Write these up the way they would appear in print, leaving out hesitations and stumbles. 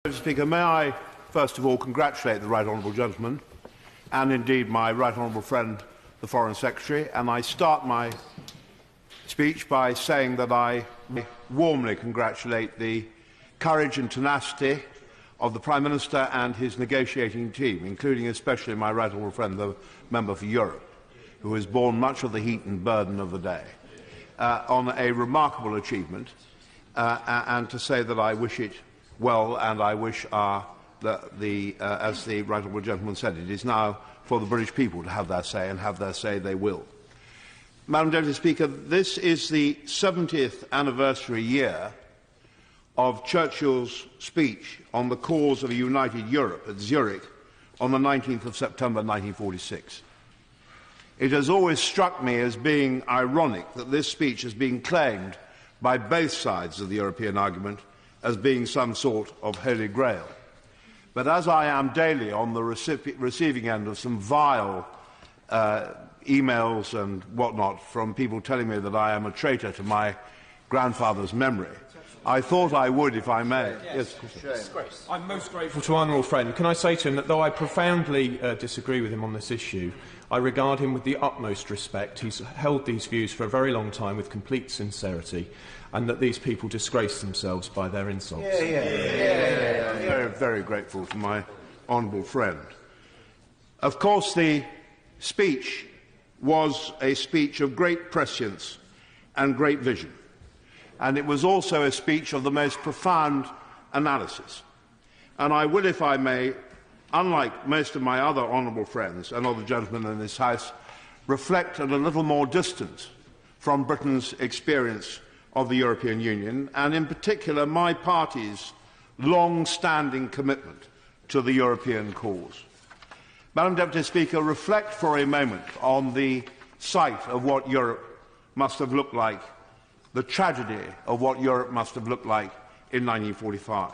Mr. Speaker, may I first of all congratulate the Right Honourable Gentleman and indeed my Right Honourable friend, the Foreign Secretary, and I start my speech by saying that I warmly congratulate the courage and tenacity of the Prime Minister and his negotiating team, including especially my Right Honourable friend, the Member for Europe, who has borne much of the heat and burden of the day, on a remarkable achievement, and to say that I wish it well, and I wish, as the Right Honourable Gentleman said, it is now for the British people to have their say, and have their say they will. Madam Deputy Speaker, this is the 70th anniversary year of Churchill's speech on the cause of a united Europe at Zurich on the 19th of September 1946. It has always struck me as being ironic that this speech has been claimed by both sides of the European argument as being some sort of holy grail. But as I am daily on the receiving end of some vile emails and whatnot from people telling me that I am a traitor to my grandfather's memory, I thought I would, if I may. Yes. I'm most grateful to honourable friend. Can I say to him that though I profoundly disagree with him on this issue, I regard him with the utmost respect. He's held these views for a very long time with complete sincerity, and that these people disgrace themselves by their insults. Very, very grateful to my honourable friend. Of course, the speech was a speech of great prescience and great vision, and it was also a speech of the most profound analysis. And I will, if I may, unlike most of my other honourable friends and other gentlemen in this House, reflect at a little more distance from Britain's experience of the European Union, and in particular my party's long-standing commitment to the European cause. Madam Deputy Speaker, reflect for a moment on the sight of what Europe must have looked like, the tragedy of what Europe must have looked like in 1945.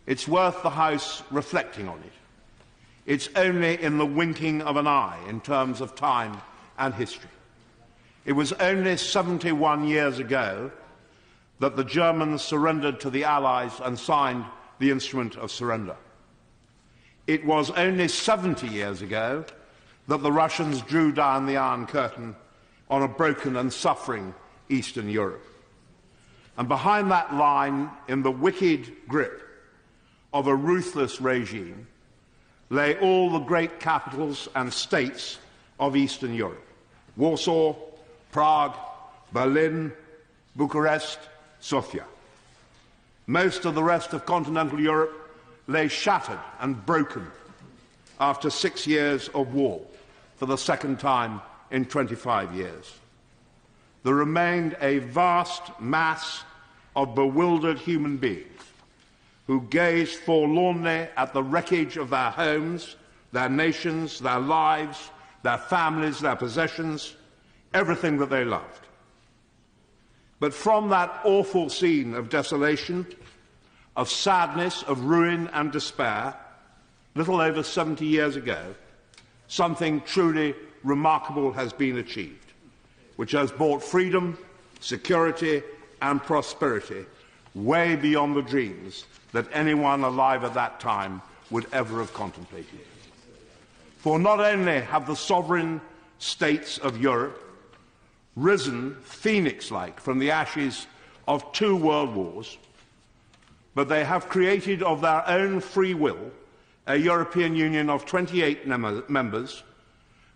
It's worth the House reflecting on it. It's only in the winking of an eye in terms of time and history. It was only 71 years ago that the Germans surrendered to the Allies and signed the Instrument of Surrender. It was only 70 years ago that the Russians drew down the Iron Curtain on a broken and suffering Eastern Europe. And behind that line, in the wicked grip of a ruthless regime, lay all the great capitals and states of Eastern Europe: Warsaw, Prague, Berlin, Bucharest, Sofia. Most of the rest of continental Europe lay shattered and broken after 6 years of war, for the second time in 25 years. There remained a vast mass of bewildered human beings who gazed forlornly at the wreckage of their homes, their nations, their lives, their families, their possessions, everything that they loved. But from that awful scene of desolation, of sadness, of ruin and despair, little over 70 years ago, something truly remarkable has been achieved, which has brought freedom, security and prosperity way beyond the dreams that anyone alive at that time would ever have contemplated. For not only have the sovereign states of Europe risen phoenix-like from the ashes of 2 world wars, but they have created of their own free will a European Union of 28 members,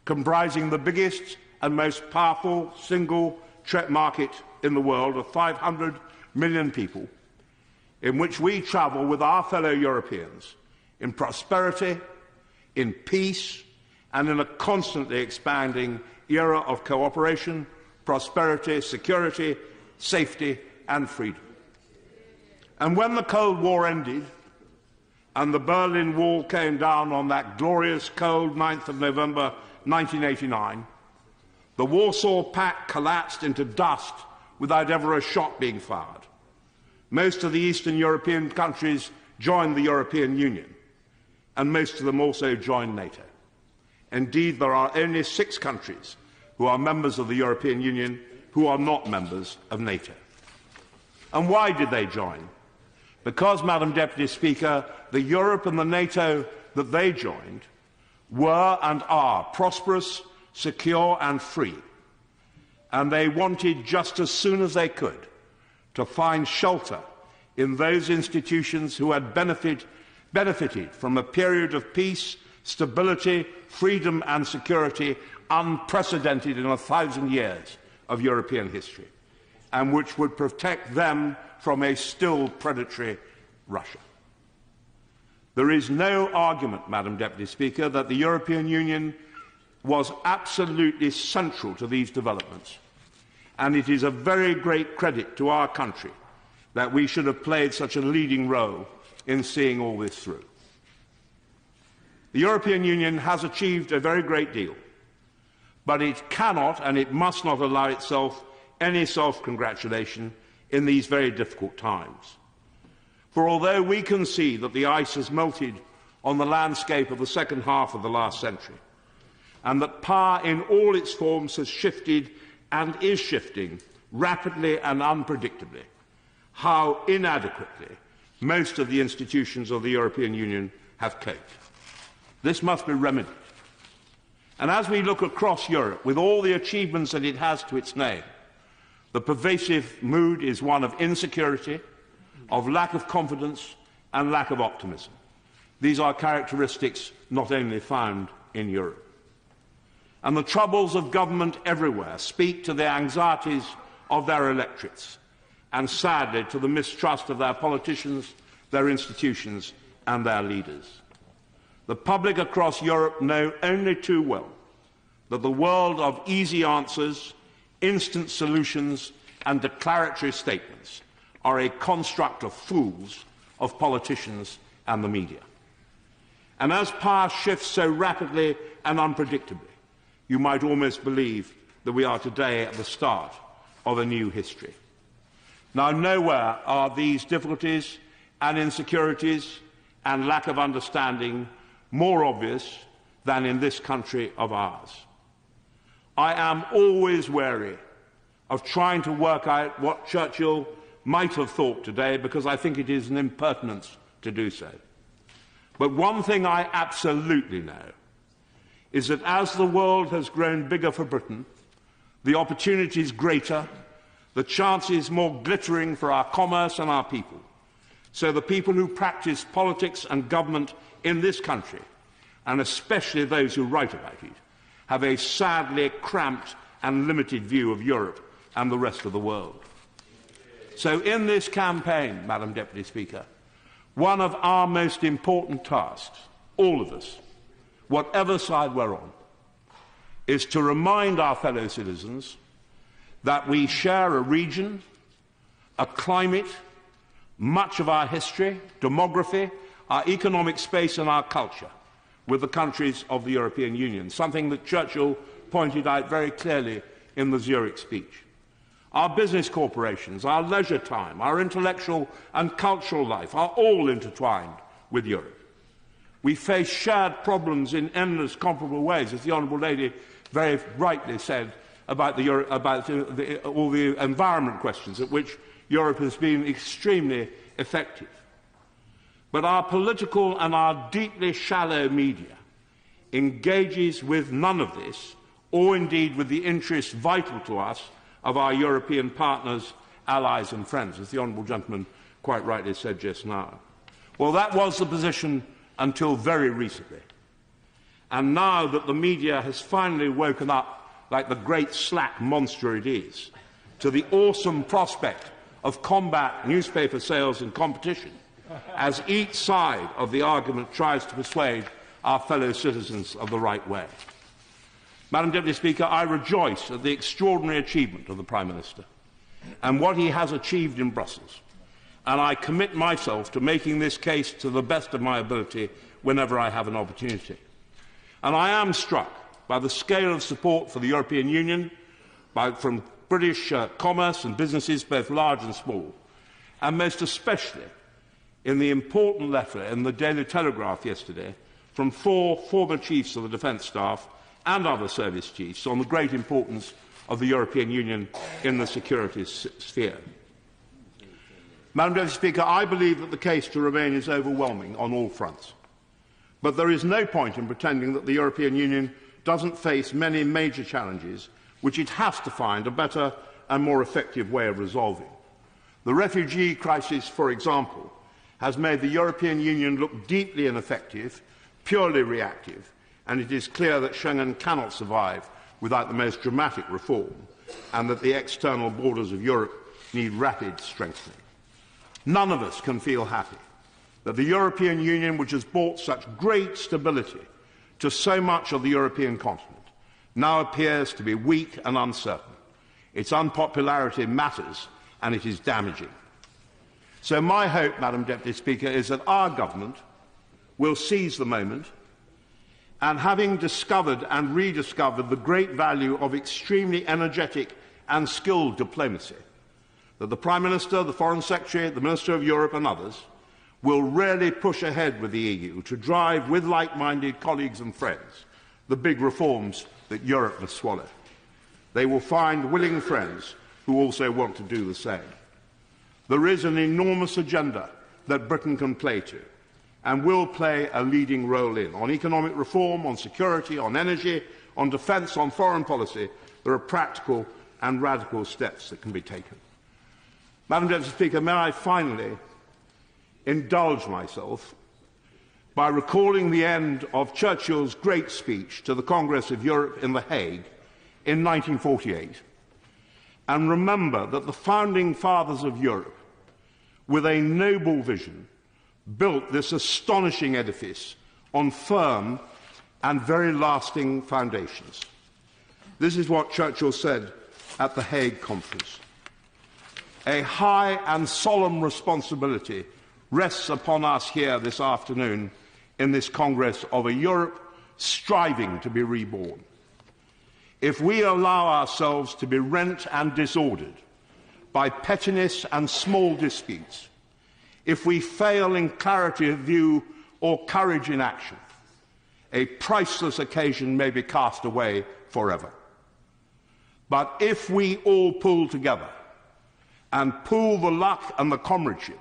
comprising the biggest and most powerful single market in the world of 500 million people, in which we travel with our fellow Europeans in prosperity, in peace, and in a constantly expanding era of cooperation, prosperity, security, safety and freedom. And when the Cold War ended and the Berlin Wall came down on that glorious cold 9th of November 1989, the Warsaw Pact collapsed into dust without ever a shot being fired. Most of the Eastern European countries joined the European Union, and most of them also joined NATO. Indeed, there are only 6 countries who are members of the European Union who are not members of NATO. And why did they join? Because, Madam Deputy Speaker, the Europe and the NATO that they joined were and are prosperous, secure and free, and they wanted just as soon as they could to find shelter in those institutions who had benefited from a period of peace, stability, freedom and security unprecedented in 1,000 years of European history, and which would protect them from a still predatory Russia. There is no argument, Madam Deputy Speaker, that the European Union was absolutely central to these developments, and it is a very great credit to our country that we should have played such a leading role in seeing all this through. The European Union has achieved a very great deal, but it cannot and it must not allow itself any self-congratulation in these very difficult times. For although we can see that the ice has melted on the landscape of the second half of the last century, and that power in all its forms has shifted and is shifting rapidly and unpredictably, how inadequately most of the institutions of the European Union have coped. This must be remedied. And as we look across Europe, with all the achievements that it has to its name, the pervasive mood is one of insecurity, of lack of confidence and lack of optimism. These are characteristics not only found in Europe. And the troubles of government everywhere speak to the anxieties of their electorates and, sadly, to the mistrust of their politicians, their institutions and their leaders. The public across Europe know only too well that the world of easy answers, instant solutions and declaratory statements are a construct of fools, of politicians and the media. And as power shifts so rapidly and unpredictably, you might almost believe that we are today at the start of a new history. Now, nowhere are these difficulties and insecurities and lack of understanding more obvious than in this country of ours. I am always wary of trying to work out what Churchill might have thought today, because I think it is an impertinence to do so. But one thing I absolutely know is that as the world has grown bigger for Britain, the opportunities greater, the chances more glittering for our commerce and our people. So the people who practice politics and government in this country, and especially those who write about it, have a sadly cramped and limited view of Europe and the rest of the world. So in this campaign, Madam Deputy Speaker, one of our most important tasks, all of us, whatever side we're on, is to remind our fellow citizens that we share a region, a climate, much of our history, demography, our economic space and our culture with the countries of the European Union, something that Churchill pointed out very clearly in the Zurich speech. Our business corporations, our leisure time, our intellectual and cultural life are all intertwined with Europe. We face shared problems in endless comparable ways, as the Honourable Lady very rightly said about all the environment questions at which Europe has been extremely effective. But our political and our deeply shallow media engages with none of this, or indeed with the interests vital to us of our European partners, allies and friends, as the Honourable Gentleman quite rightly said just now. Well, that was the position until very recently. And now that the media has finally woken up, like the great slack monster it is, to the awesome prospect of combat newspaper sales and competition, as each side of the argument tries to persuade our fellow citizens of the right way. Madam Deputy Speaker, I rejoice at the extraordinary achievement of the Prime Minister and what he has achieved in Brussels, and I commit myself to making this case to the best of my ability whenever I have an opportunity. And I am struck by the scale of support for the European Union from British commerce and businesses, both large and small, and most especially in the important letter in the Daily Telegraph yesterday from 4 former chiefs of the Defence Staff and other service chiefs on the great importance of the European Union in the security sphere. Madam Deputy Speaker, I believe that the case to remain is overwhelming on all fronts. But there is no point in pretending that the European Union doesn't face many major challenges which it has to find a better and more effective way of resolving. The refugee crisis, for example, has made the European Union look deeply ineffective, purely reactive, and it is clear that Schengen cannot survive without the most dramatic reform, and that the external borders of Europe need rapid strengthening. None of us can feel happy that the European Union, which has brought such great stability to so much of the European continent, now appears to be weak and uncertain. Its unpopularity matters, and it is damaging. So my hope, Madam Deputy Speaker, is that our government will seize the moment and, having discovered and rediscovered the great value of extremely energetic and skilled diplomacy, that the Prime Minister, the Foreign Secretary, the Minister of Europe and others will really push ahead with the EU to drive, with like-minded colleagues and friends, the big reforms that Europe must swallow. They will find willing friends who also want to do the same. There is an enormous agenda that Britain can play to and will play a leading role in. On economic reform, on security, on energy, on defence, on foreign policy, there are practical and radical steps that can be taken. Madam Deputy Speaker, may I finally indulge myself by recalling the end of Churchill's great speech to the Congress of Europe in The Hague in 1948, and remember that the founding fathers of Europe, with a noble vision, built this astonishing edifice on firm and very lasting foundations. This is what Churchill said at the Hague Conference. A high and solemn responsibility rests upon us here this afternoon in this Congress of a Europe striving to be reborn. If we allow ourselves to be rent and disordered by pettiness and small disputes, if we fail in clarity of view or courage in action, a priceless occasion may be cast away forever. But if we all pull together and pool the luck and the comradeship,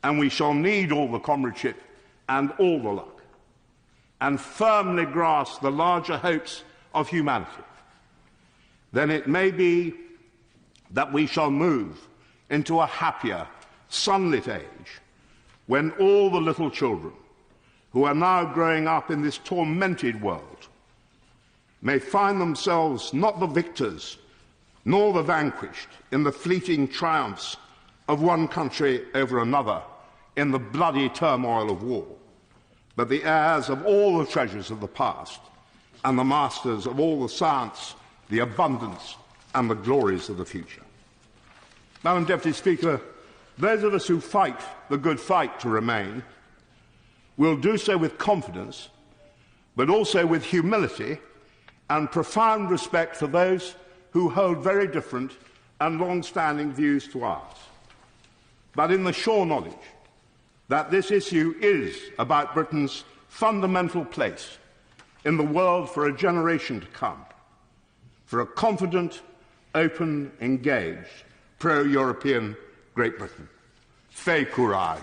and we shall need all the comradeship and all the luck, and firmly grasp the larger hopes of humanity, then it may be that we shall move into a happier, sunlit age when all the little children who are now growing up in this tormented world may find themselves not the victors nor the vanquished in the fleeting triumphs of one country over another in the bloody turmoil of war, but the heirs of all the treasures of the past and the masters of all the science, the abundance and the glories of the future. Madam Deputy Speaker, those of us who fight the good fight to remain will do so with confidence, but also with humility and profound respect for those who hold very different and long-standing views to ours, but in the sure knowledge that this issue is about Britain's fundamental place in the world for a generation to come, for a confident, open, engaged, pro-European Great Britain. Fait courage.